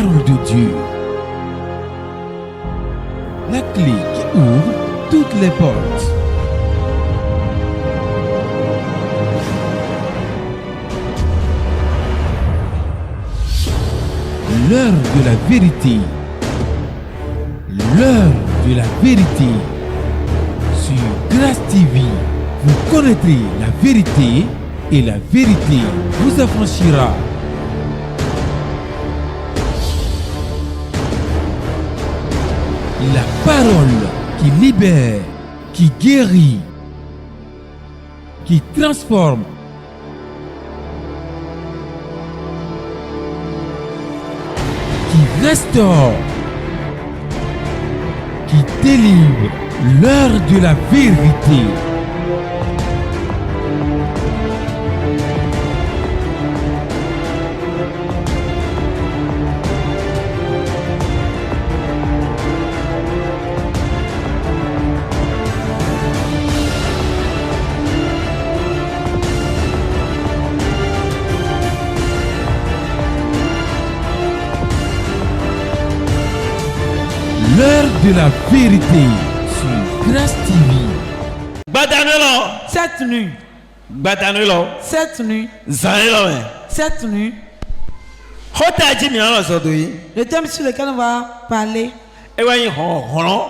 parole de Dieu. La clé qui ouvre toutes les portes. L'heure de la vérité. L'heure de la vérité. Sur Grâce TV, vous connaîtrez la vérité et la vérité vous affranchira. La parole qui libère, qui guérit, qui transforme. Qui restaure, qui délivre, l'heure de la vérité. L'heure de la vérité sur Grâce TV. Badanelo. Cette nuit. Badanelo. Cette nuit. Zanelo. Cette nuit. Hotaji mi alo sodoi. Le thème sur lequel on va parler Ewa hon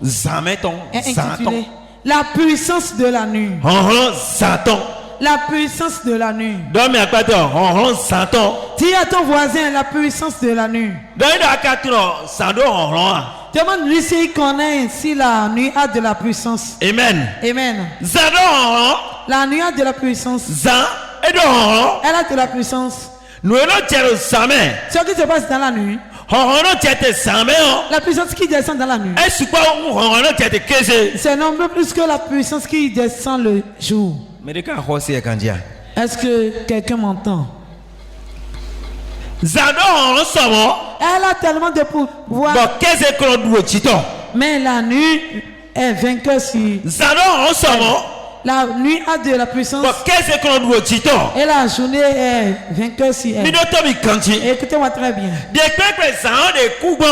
zameton est zaton. intitulé La puissance de la nuit. Hon zaton. La puissance de la nuit. Domi akpato hon zaton. Dis à ton voisin la puissance de la nuit. Domi akatuno sando hon. Demande-lui s'il connaît si la nuit a de la puissance. Amen. Amen. Zando hon. La nuit a de la puissance. Zan edo hon. Elle a de la puissance. Nous no tero zame. Ce qui se passe dans la nuit. Hon no tete zame on. La puissance qui descend dans la nuit. Est-ce que hon no tete kese? C'est nombreux plus que la puissance qui descend le jour. Mais de quand hosi e kandia. Est-ce que quelqu'un m'entend? Zando hon somo. Elle a tellement de pouvoir. Bon kese kro duo chito. Mais la nuit est vainqueur sur. Zando hon somo. La nuit a de la puissance. Bon kese kro duo chito. Et la journée est vainqueur sur elle. Minoto mi kanji. Écoutez-moi très bien. De pepe zan de kubo.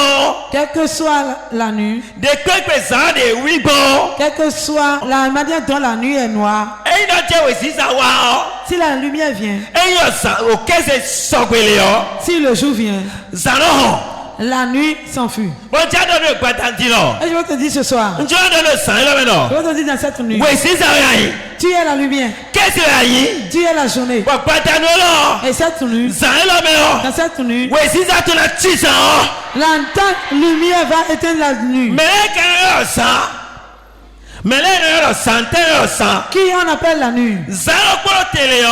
Quelle que soit la nuit, De pepe zan de wibo. quelle que soit la manière dont la nuit est noire, Eyi no je we sisa wa. si la lumière vient, Eyi yo sa o kese sogwele yo. si le jour vient, Zano hon. la nuit s'enfuit. Bon ja do no gbatanti no. Et je vais te dire ce soir, Njo do no san lo me je no. vais te dire dans cette nuit, We sisa ya yi. tu es la lumière, Kese ya yi. tu es la journée. Bo gbatano lo. Et cette nuit, San lo me no. dans cette nuit, We sisa to na chisa o. la lumière va éteindre la nuit. Mele kan yo san. Mele yo sante yo san. Qui on appelle la nuit? Zano kporo tele yo.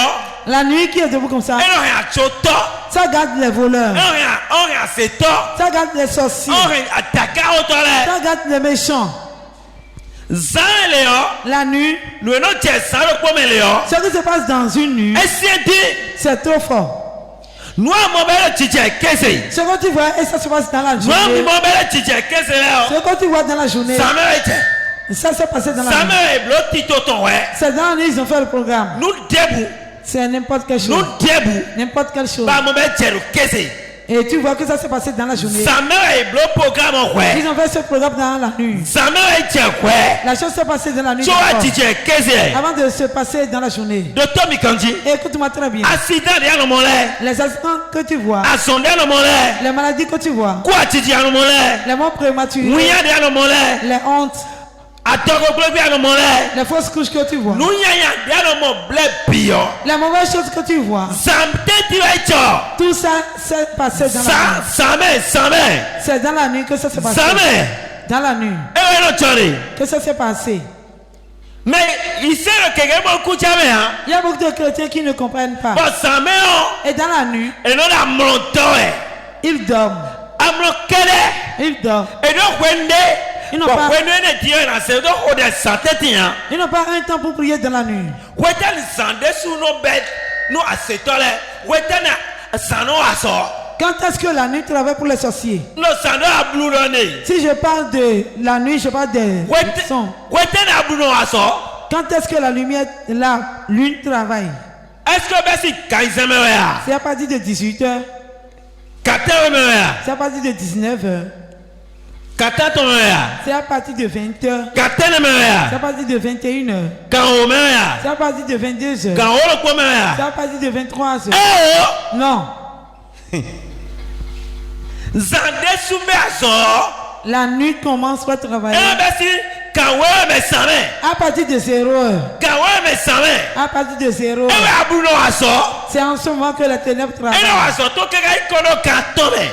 La nuit qui est debout comme ça, Eno ya choto. ça garde les voleurs, On ya seto. ça garde les sorciers, On ya ataka otole. ça garde les méchants. Zan le yo. La nuit, Nous no che san lo kpo me le yo. ce qui se passe dans une nuit, Esienti. c'est trop fort. Nous mo bele chiche kese. Ce que tu vois et ça se passe dans la Nous journée. mo bele chiche kese le yo. Ce que tu vois dans la journée, Ça me ete. ça s'est passé dans la Ça nuit. me blo tito ton ouais. C'est dans la nuit ils ont fait le programme. Nous debu. C'est n'importe quelle Nous chose. debu. N'importe quelle chose. Ba mo be chero kese. Et tu vois que ça s'est passé dans la journée. Ça me blo programme ouais. Ils ont fait ce programme dans la nuit. Ça me ete ouais. La chose s'est passée dans la nuit. So a d'abord, chiche kese. avant de se passer dans la journée. Docteur Mikanji. Écoute-moi très bien. Accident de no mole. Les accidents que tu vois, Asonde no mole. les maladies que tu vois, Kwa chiche no mole. les morts prématurés, Muya de no mole. les hontes, Atoko globi no mole. les fausses couches que tu vois, Nunyanya de no mo ble bio. les mauvaises choses que tu vois, Zamte tirecho. tout ça s'est passé dans la nuit. Same. C'est dans la nuit que ça s'est passé. Same. Dans la nuit Ewe no chori. que ça s'est passé. Mais il sait que quelqu'un m'a couché hein. Il y a beaucoup de chrétiens qui ne comprennent pas. Bon same on. Et dans la nuit, Et non la montoe. ils dorment. Amro kele. Ils dorment. Et non wende. Ils n'ont Bon pas- wende ne tire na se do o de santé tian. Ils n'ont pas un temps pour prier dans la nuit. Wete ni sande su no bed. No asetole. Wete na sano aso. Quand est-ce que la nuit travaille pour les sorciers? No sando ablu no ne. Si je parle de la nuit, je parle des sons. Wete na ablu no aso. Quand est-ce que la lumière, la lune travaille? Est-ce que ben si kaizeme ya? C'est à partir de 18h. Kata me ya. C'est à partir de 19h. Kata to me ya. C'est à partir de 20h. Kata ne me C'est ya. à partir de 21h. Kan o me ya. C'est à partir de 22h. Kan o lo ko me C'est ya. à partir de 23h. Eh Non. Zande sumbe aso. La nuit commence par travailler. Eh ben si kan we me same. À partir de 0h. Kan we me same. À partir de 0h. Eh we abuno aso. C'est en ce moment que les ténèbres Eh travaillent. no aso to ke ga ikono kan to me.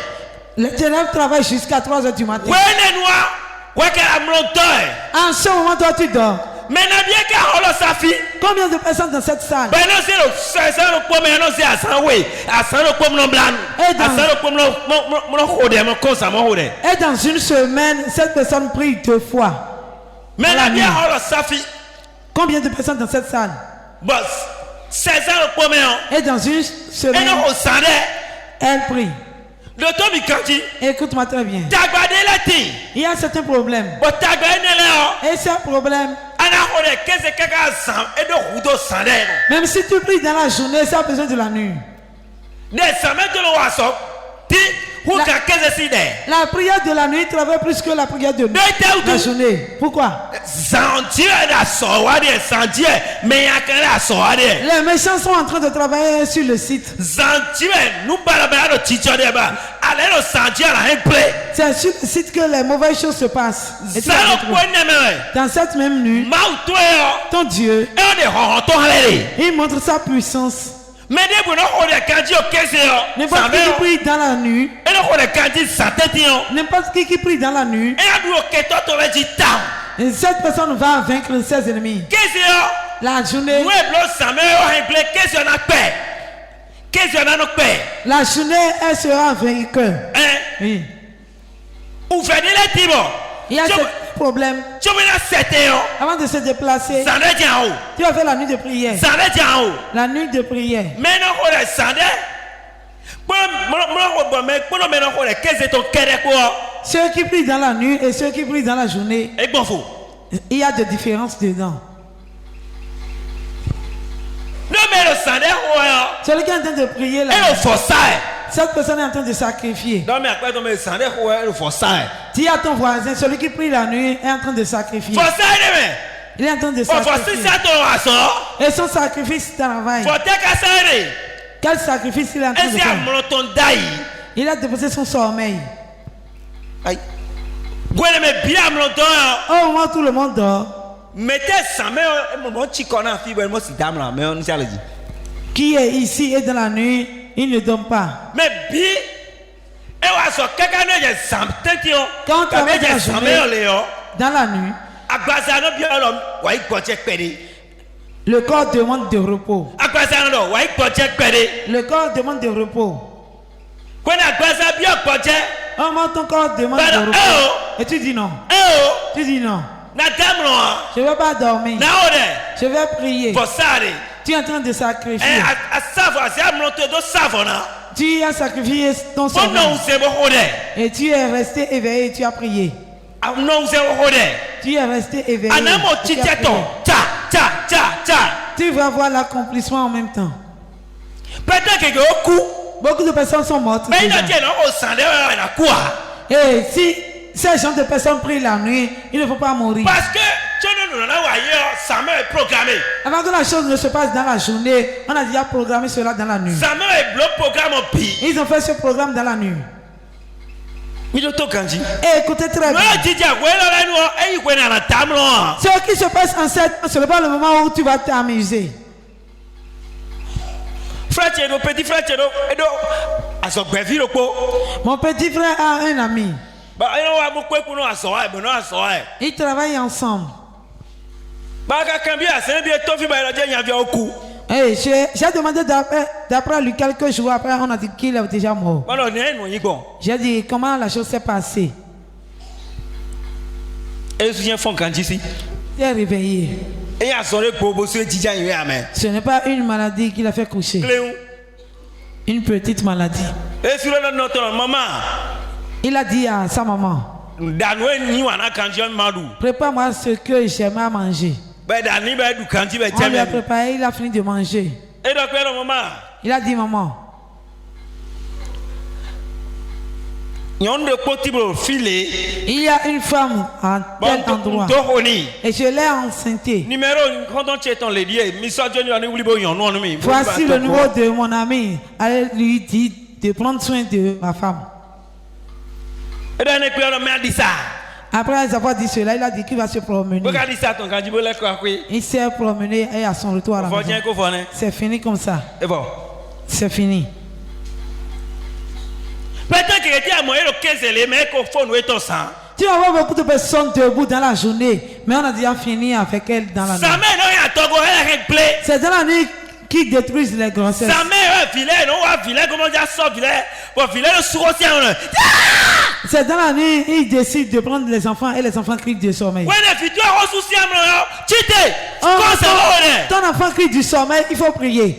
Les ténèbres travaillent jusqu'à 3h du matin. We ne noa. We ke amro to e. En ce moment, toi, tu dors. Maintenant bien ka holo safi. Combien de personnes dans cette salle? Ben non c'est le pomme non c'est asan we. Asan le pomme non blanc. Eh, dans- Asan le pomme non mon hode mon konsa mon hode. Et dans une semaine, cette personne prie 2 fois. Maintenant la bien nuit. holo safi. Combien de personnes dans cette salle? Boss. 16 ans le pomme non. Et dans une Et semaine, non au sande. elle prie. Le to mi kanji. Écoute-moi très bien. Tagbade la ti. Il y a certains problèmes. Bo tagbade ne le o. Et ce problème, Ana hode keze kaka san e do hudo sande no. même si tu pries dans la journée, ça a besoin de la nuit. De same de lo waso. Ti hu La- ka keze si de. La prière de la nuit travaille plus que la prière de De te la utu. journée. Pourquoi? Zantie da so wa de santie me ya kan la so wa de. Les méchants sont en train de travailler sur le site. Zantie nu bara bara do chicho de ba. Ale no santie la en play. C'est sur le site que les mauvaises choses se passent. Et tu vas Zalo retrouver. ko ne me. Dans cette même nuit, Ma uto e ton Dieu, o. E de ho to halele. il montre sa puissance. Mais de bu no hode kanji o keze o. N'importe qui qui prie dans la nuit, E no hode kanji sateti o. n'importe qui prie dans la nuit, E adu o keto to le ji town. et cette personne va vaincre ses ennemis. Keze o. La journée, Nous eblo same o hen play keze na pe. Keze na no pe. la journée, elle sera vainqueur. Hein? Oui. Ou fait le tibo. Il y a Tu ce problème. me la sete o. Avant de se déplacer, Sande ti en haut. tu vas faire la nuit de prière. Sande ti en haut. La nuit de prière. Mais non hode sande. Mo me ko no me no hode keze to kere ko. Ceux qui prient dans la nuit et ceux qui prient dans la journée, E gbon fo. il y a des différences dedans. No me lo sande ho yo. Celui qui est en train de prier là, E lo fo sai. cette personne est en train de sacrifier. Non mais après to me sande ho e lo fo sai. Dis à ton voisin, celui qui prie la nuit est en train de sacrifier. Fo sai de me. Il est en train de O fo si sacrifier. sa to aso. Et son sacrifice travaille. Fo te ka sai de. Quel sacrifice il est en train de Esi faire? amro ton dai. Il a déposé son sommeil. Aïe. Gwele me bi amro ton yo. Au moment où tout le monde dort, Mettez sa main, mon petit corner, fibre, moi c'est dame là, mais on s'y a dit. qui est ici et dans la nuit, il ne dort pas. Mais bi, et on a quelqu'un de samedi, Quand on travaille dans la sa journée, main, Léo, dans la nuit, à Bazano, bien l'homme, ouais, il peut check pédé. le corps demande de repos. À Bazano, ouais, il peut check pédé. Le corps demande de repos. Quand à Bazano, bien, peut check. Au moment où ton corps demande Bah, de non, repos. Et tu dis non. Eh oh, Tu dis non. na dame là, Je ne vais pas dormir. na ode, Je vais prier. pour ça, Tu es en train de eh, sacrifier. à savoir, c'est à monter de savon là. Tu as sacrifié ton Bon, non, sommeil. c'est bon, ode. Et tu es resté éveillé et tu as prié. Ah, non, c'est bon, ode. Tu es resté éveillé. Anamo et tu as titiato, prié. tcha. Tu vas voir l'accomplissement en même temps. Peut-être que au coup, Beaucoup de personnes sont mortes. mais il déjà. a dit non, au sang de la quoi? Et si ces gens de personnes prient la nuit, il ne faut pas mourir. Parce que tu ne nous avons ailleurs, sa mère est programmée. Avant que la chose ne se passe dans la journée, on a déjà programmé cela dans la nuit. Sa mère est bloquée programme au pays. Ils ont fait ce programme dans la nuit. Il est tout kanji. Et écoutez très bien. Moi, je dis à quoi là, nous, et il connaît la table là. Ce qui se passe en cette, ce n'est pas le moment où tu vas t'amuser. Frère Tchedo, petit frère Tchedo, et donc, à son bévi le pot. Mon petit frère a un ami. Bah, il y a beaucoup de gens à soir, mais non à soir. Ils travaillent ensemble. Bah, quand bien, c'est bien, toi, il y a au coup. Et j'ai demandé d'après lui quelques jours après, on a dit qu'il est déjà mort. Bon, non, non, bon. J'ai dit comment la chose s'est passée. Et je suis un fond kanji ici. Il est réveillé. Et il y a son pour bosser, il y a un Ce n'est pas une maladie qui l'a fait coucher. Cléon. Une petite maladie. Et sur le notre maman. Il a dit à sa maman, Danoué ni wana kanji madou. prépare-moi ce que j'aime à manger. Ben dani ben du kanji ben On lui a tcheme. préparé, il a fini de manger. Et donc le maman. Il a dit, maman, yon de potiblo filé. Il y a une femme à tel endroit. Et je l'ai enceintée. Numéro quand on tient ton lédier, Voici le numéro de mon ami. Allez lui dire de prendre soin de ma femme. Après avoir dit cela, il a dit qu'il va se promener. Il s'est promené et à son retour à la maison. C'est fini comme ça. C'est fini. Tu vas voir beaucoup de personnes debout dans la journée, mais on a déjà fini avec elle dans la nuit. C'est dans la nuit qui détruisent les grossesses. C'est dans la nuit ils décident de prendre les enfants et les enfants crient du sommeil. Ton enfant crie du sommeil, il faut prier.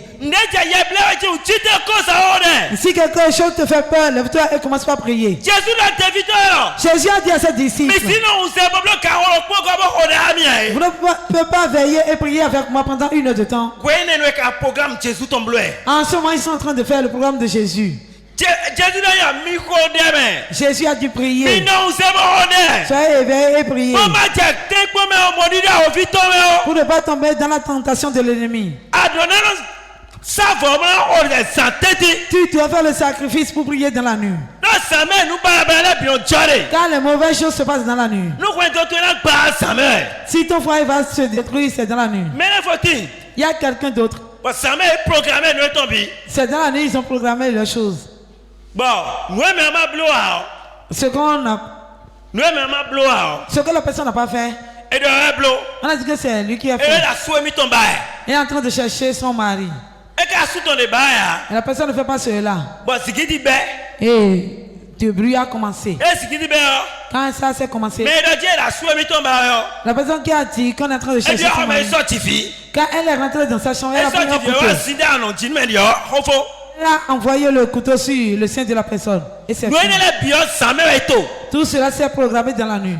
Si quelque chose te fait peur, lève-toi et commence par prier. Jésus a dit à ses disciples, vous ne pouvez pas veiller et prier avec moi pendant 1 heure de temps. En ce moment, ils sont en train de faire le programme de Jésus. Jésus a dû prier. Soyez éveillés et priez pour ne pas tomber dans la tentation de l'ennemi. Tu dois faire le sacrifice pour prier dans la nuit. Car les mauvaises choses se passent dans la nuit. Si ton foyer va se détruire, c'est dans la nuit. Il y a quelqu'un d'autre. C'est dans la nuit, ils ont programmé les choses. Ce qu'on a, ce que la personne n'a pas fait, on a dit que c'est lui qui a fait. Il est en train de chercher son mari. Et la personne ne fait pas cela. Et le bruit a commencé. Quand ça s'est commencé, la personne qui a dit qu'on est en train de chercher son mari, quand elle est rentrée dans sa chambre, elle a pris un couteau. Elle a envoyé le couteau sur le sein de la personne. Et c'est tout cela s'est programmé dans la nuit.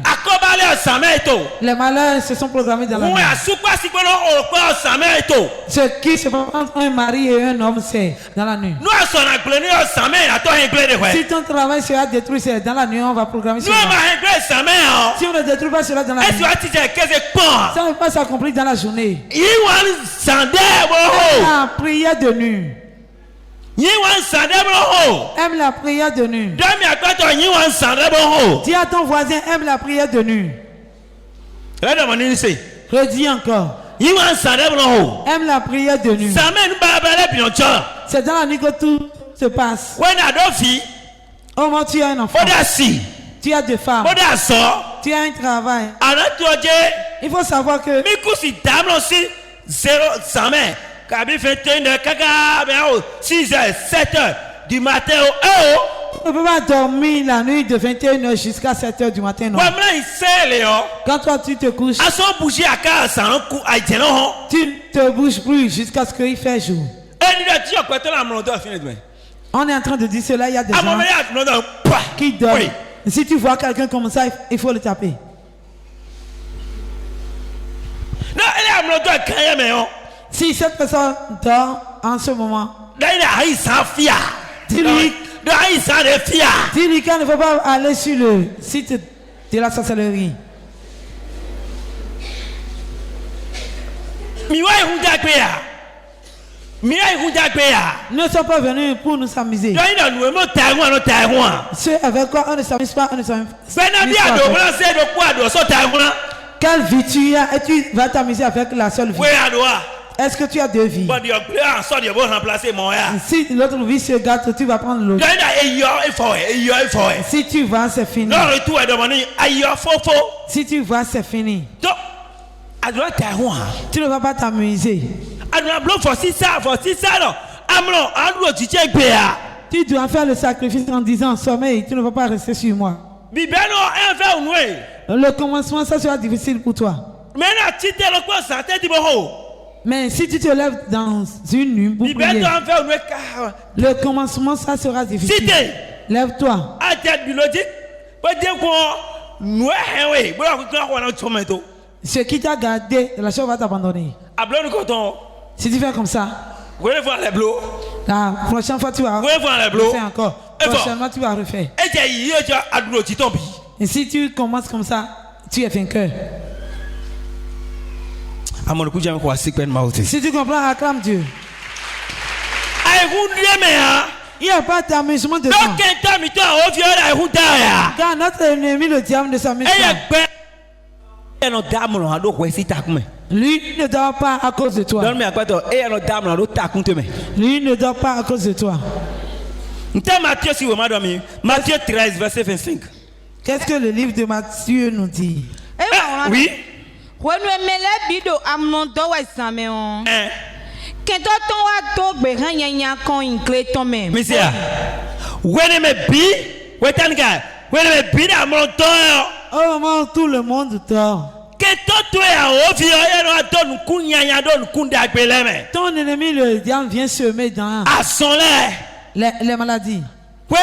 Les malheurs se sont programmés dans la nuit. Ce qui se passe entre un mari et un homme, c'est dans la nuit. Si ton travail sera détruit, c'est dans la nuit, on va programmer cela. Si on ne détruit pas cela dans la nuit, ça ne va pas s'accomplir dans la journée. La prière de nuit. Aime la prière de nuit. Dis à ton voisin, aime la prière de nuit. Redis encore. Aime la prière de nuit. C'est dans la nuit que tout se passe. Au moins tu as un enfant. Tu as des femmes. Tu as un travail. Il faut savoir que 6h, 7h du matin. on ne peut pas dormir la nuit de 21h jusqu'à 7h du matin. Non. Quand toi tu te couches, tu te bouges plus jusqu'à ce qu'il fait jour. On est en train de dire cela, il y a des gens qui dorment. Si tu vois quelqu'un comme ça, il faut le taper. Si cette personne dort en ce moment, dis-lui qu'il ne faut pas aller sur le site de la sorcellerie. Nous ne sommes pas venus pour nous amuser. Ceux avec quoi on ne s'amuse pas, on ne s'amuse pas. Quelle vie tu as et tu vas t'amuser avec la seule vie? Est-ce que tu as deux vies? Si l'autre vie se gâte, tu vas prendre l'autre. Si tu vas, c'est fini. Si tu vas, c'est fini. Tu ne vas pas t'amuser. Tu dois faire le sacrifice en disant sommeil, tu ne vas pas rester sur moi. Le commencement, ça sera difficile pour toi. Mais si tu te lèves dans une nuit pour prier, le commencement, ça sera difficile. Lève-toi. Ce qui t'a gardé, la chose va t'abandonner. Si tu fais comme ça, La prochaine fois, tu vas refaire encore. Prochainement, tu vas refaire. Et si tu commences comme ça, tu es vainqueur. Si tu comprends, acclame Dieu. Il n'y a pas d'amusement dedans. Car notre ennemi, le diable, ne s'amuse pas. Lui ne dort pas à cause de toi. Lui ne dort pas à cause de toi. Matthieu 13, verset 25. Qu'est-ce que le livre de Matthieu nous dit? Oui. Au moment tout le monde dort. Ton ennemi le diable vient semer dans les maladies. Quand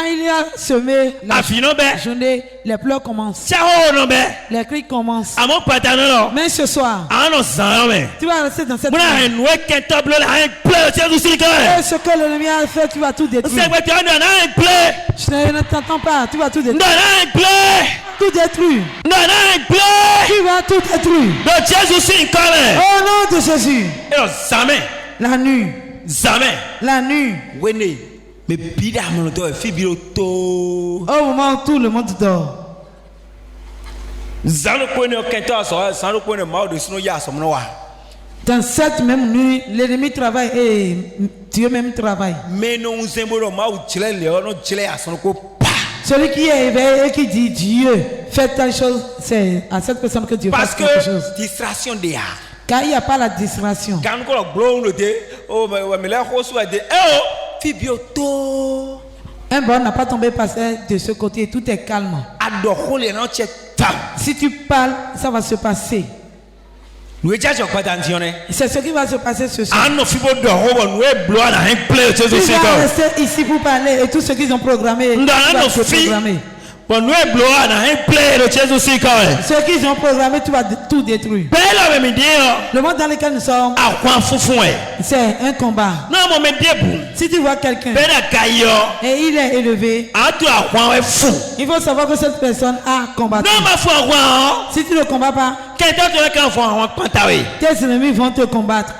il y a semé la journée, les pleurs commencent. Les cris commencent. Mais ce soir, tu vas rester dans cette nuit. Et ce que l'ennemi a fait, tu vas tout détruire. Je ne t'entends pas, tu vas tout détruire. Tout détruire. Tu vas tout détruire. Au nom de Jésus. La nuit. La nuit. Au moment où tout le monde dort. Dans cette même nuit, l'ennemi travaille et Dieu même travaille. Celui qui est éveillé et qui dit Dieu fait telle chose, c'est à cette personne que Dieu fait quelque chose. Distraction Car il n'y a pas la distraction. Un bon n'a pas tombé passer de ce côté, tout est calme. Si tu parles, ça va se passer. C'est ce qui va se passer ce soir. Ils vont rester ici pour parler et tout ce qu'ils ont programmé va se programmer. Ce qu'ils ont programmé, tu vas tout détruire. Le monde dans lequel nous sommes, c'est un combat. Si tu vois quelqu'un et il est élevé, il faut savoir que cette personne a combattu. Si tu ne combats pas, tes ennemis vont te combattre.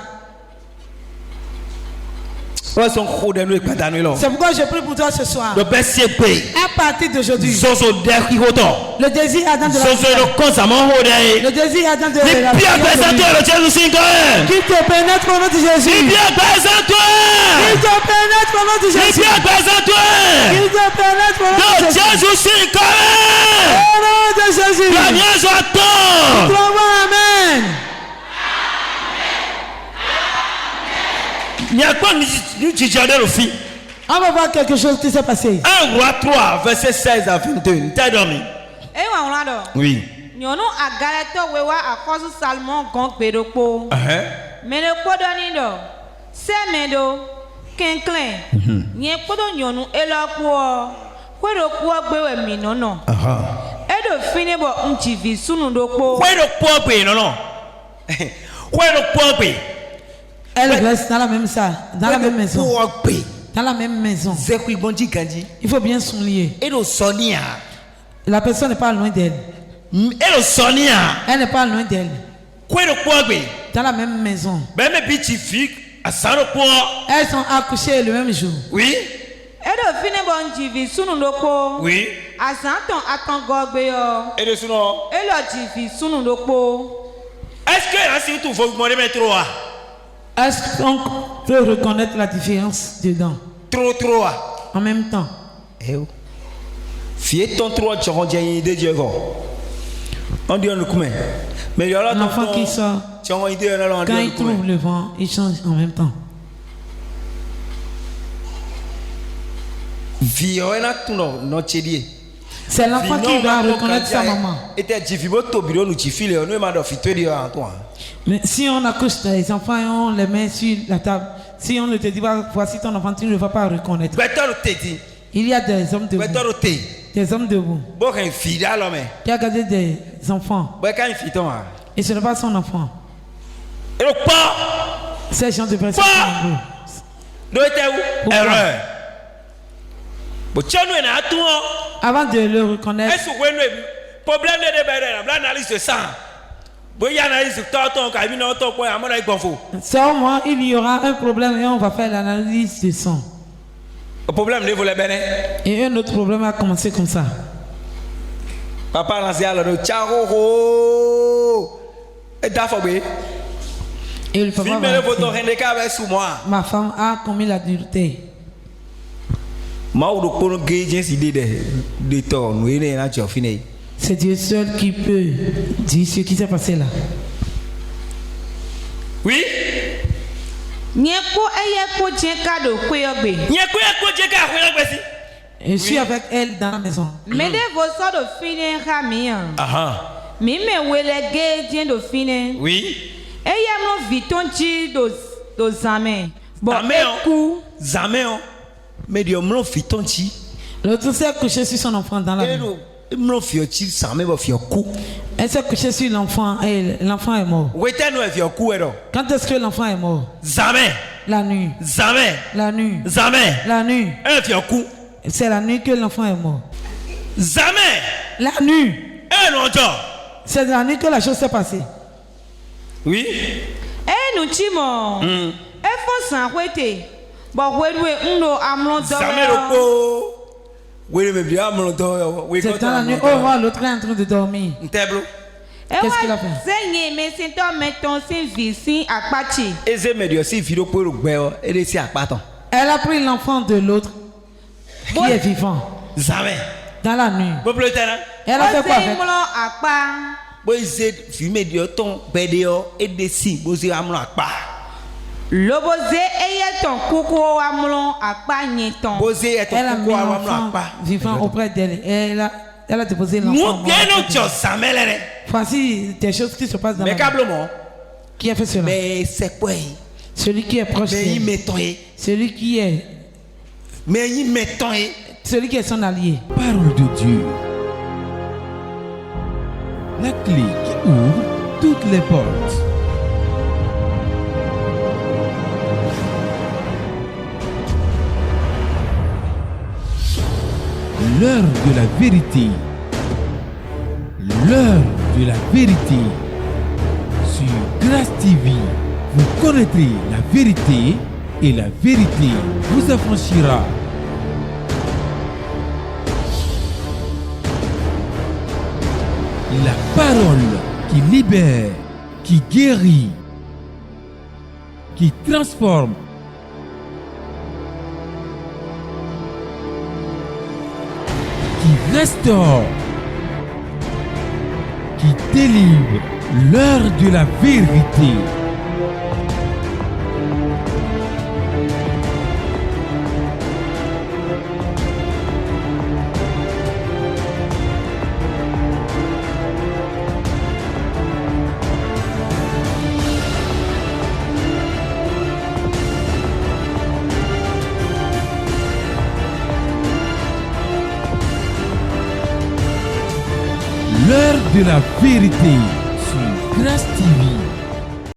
C'est pourquoi je prie pour toi ce soir. À partir d'aujourd'hui, le désir ardent de la le désir ardent de la qui te pénètre au nom de Jésus. Qui te pénètre au nom de Jésus. Qui te pénètre au nom de Jésus. Au nom de Jésus. Amen. On va voir quelque chose qui s'est passé. 1 Roi 3, verset 16 à 22. T'as dormi? Oui. Elle reste dans la même salle, dans la même maison. Dans la même maison. Il faut bien souligner. La personne n'est pas loin d'elle. Elle n'est pas loin d'elle. Dans la même maison. Elles sont accouchées le même jour. Oui. Oui. Est-ce qu'on peut reconnaître la différence dedans? Trop. En même temps. L'enfant qui sort, quand il trouve le vent, il change en même temps. C'est l'enfant qui va reconnaître sa maman. Mais si on accouche des enfants et on les met sur la table, si on ne te dit pas voici ton enfant, tu ne vas pas reconnaître. Il y a des hommes debout. Des hommes debout. Qui a gardé des enfants. Et ce n'est pas son enfant. Ces gens de personnes sont nombreux. Erreur. Avant de le reconnaître, Problème de l'analyse de sang. seulement il y aura un problème et on va faire l'analyse de sang. Et un autre problème a commencé comme ça. Papa Et le papa ma femme a commis l'adultère. C'est Dieu seul qui peut dire ce qui s'est passé là. Oui. Je suis avec elle dans la maison. Oui. L'autre s'est couché sur son enfant dans la maison. Elle s'est couchée sur l'enfant et l'enfant est mort. Quand est-ce que l'enfant est mort? La nuit. La nuit. La nuit. C'est la nuit que l'enfant est mort. La nuit. C'est la nuit que la chose s'est passée. Oui. C'est dans la nuit. Oh, l'autre est en train de dormir. Qu'est-ce qu'il a fait? Elle a pris l'enfant de l'autre qui est vivant. Dans la nuit. Elle a fait quoi avec? Elle a mis l'enfant vivant auprès d'elle. Elle a déposé l'enfant. Voici des choses qui se passent dans la vie. Qui a fait cela? Celui qui est proche d'elle. Celui qui est son allié. Parole de Dieu. La clé qui ouvre toutes les portes. L'heure de la vérité. L'heure de la vérité. Sur Grâce TV, vous connaîtrez la vérité et la vérité vous affranchira. La parole qui libère, qui guérit, qui transforme. Qui restaure, qui délivre, l'heure de la vérité. L'heure de la vérité sur Grâce TV.